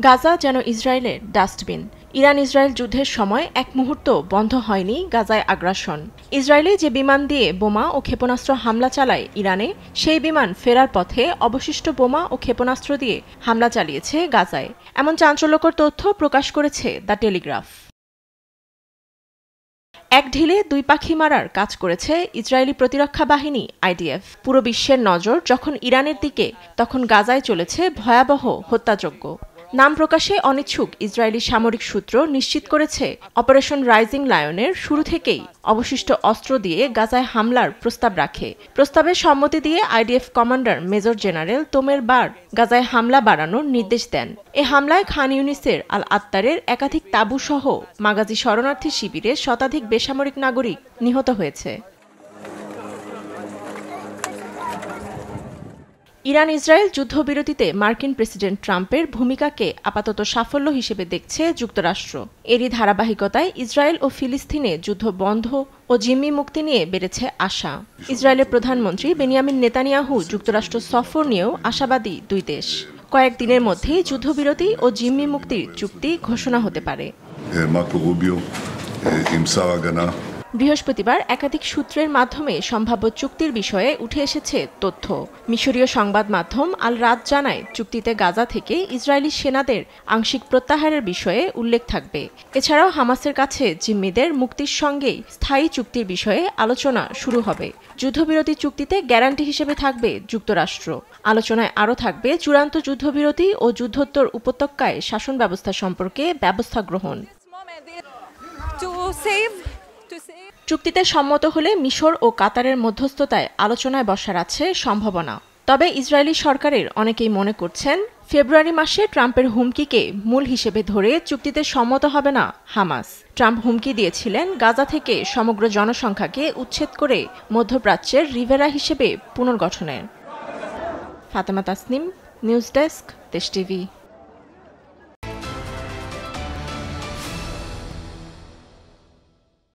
গাজা যেন ইসরায়েলের dustbin. Iran Israel যুদ্ধের সময় এক মুহূর্ত বন্ধ হয়নি গাজায় আগ্রাসন। ইসরায়েলে যে বিমান দিয়ে বোমা ও ক্ষেপণাস্ত্র হামলা চালায় ইরানে, সেই বিমান ফেরার পথে অবশিষ্ট বোমা ও ক্ষেপণাস্ত্র দিয়ে হামলা চালিয়েছে গাজায়। এমন চাঞ্চল্যকর তথ্য প্রকাশ করেছে দ্য টেলিগ্রাফ। এক ঢিলে দুই পাখি মারার কাজ করেছে ইসরায়েলি প্রতিরক্ষা বাহিনী আইডিএফ। পুরো বিশ্বের নজর যখন ইরানের দিকে, তখন গাজায় চলেছে ভয়াবহ হত্যাযজ্ঞ। নাম প্রকাশে অনিচ্ছুক ইসরায়েলি সামরিক সূত্র নিশ্চিত করেছে, অপারেশন রাইজিং লায়নের শুরু থেকেই অবশিষ্ট অস্ত্র দিয়ে গাজায় হামলার প্রস্তাব রাখে। প্রস্তাবে সম্মতি দিয়ে IDF commander major general Tomer Bar গাজায় হামলা বাড়ানোর নির্দেশ দেন। এ হামলায় খান ইউনিসের আল আত্তারের একাধিক তাঁবুসহ মাগাজি শরণার্থী শিবিরে শতাধিক বেসামরিক নাগরিক নিহত হয়েছে। ইরান ইসরায়েল যুদ্ধবিরতিতে মার্কিন প্রেসিডেন্ট ট্রাম্পের ভূমিকাকে আপাতত সাফল্য হিসেবে দেখছে যুক্তরাষ্ট্র। এরই ধারাবাহিকতায় ইসরায়েল ও ফিলিস্তিনে যুদ্ধ বন্ধ ও জিম্মি মুক্তি নিয়ে বেড়েছে আশা। ইসরায়েলের প্রধানমন্ত্রী বেনিয়ামিন নেতানিয়াহু যুক্তরাষ্ট্র সফর নিয়েও আশাবাদী দুই দেশ। কয়েকদিনের মধ্যেই যুদ্ধবিরতি ও জিম্মি মুক্তির চুক্তি ঘোষণা হতে পারে। বৃহস্পতিবার একাধিক সূত্রের মাধ্যমে সম্ভাব্য চুক্তির বিষয়ে উঠে এসেছে তথ্য। মিশরীয় সংবাদ মাধ্যম আল রাত জানায়, চুক্তিতে গাজা থেকে ইসরায়েলি সেনাদের আংশিক প্রত্যাহারের বিষয়ে উল্লেখ থাকবে। এছাড়াও হামাসের কাছে জিম্মিদের মুক্তির সঙ্গেই স্থায়ী চুক্তির বিষয়ে আলোচনা শুরু হবে। যুদ্ধবিরতি চুক্তিতে গ্যারান্টি হিসেবে থাকবে যুক্তরাষ্ট্র। আলোচনায় আরও থাকবে চূড়ান্ত যুদ্ধবিরতি ও যুদ্ধোত্তর উপত্যকায় শাসন ব্যবস্থা সম্পর্কে ব্যবস্থা গ্রহণ। চুক্তিতে সম্মত হলে মিশর ও কাতারের মধ্যস্থতায় আলোচনায় বসার আছে সম্ভাবনা। তবে ইসরায়েলি সরকারের অনেকেই মনে করছেন, ফেব্রুয়ারি মাসে ট্রাম্পের হুমকিকে মূল হিসেবে ধরে চুক্তিতে সম্মত হবে না হামাস। ট্রাম্প হুমকি দিয়েছিলেন গাজা থেকে সমগ্র জনসংখ্যাকে উচ্ছেদ করে মধ্যপ্রাচ্যের রিভেরা হিসেবে পুনর্গঠনের। ফাতেমা তাসনিম, নিউজ ডেস্ক, দেশ টিভি।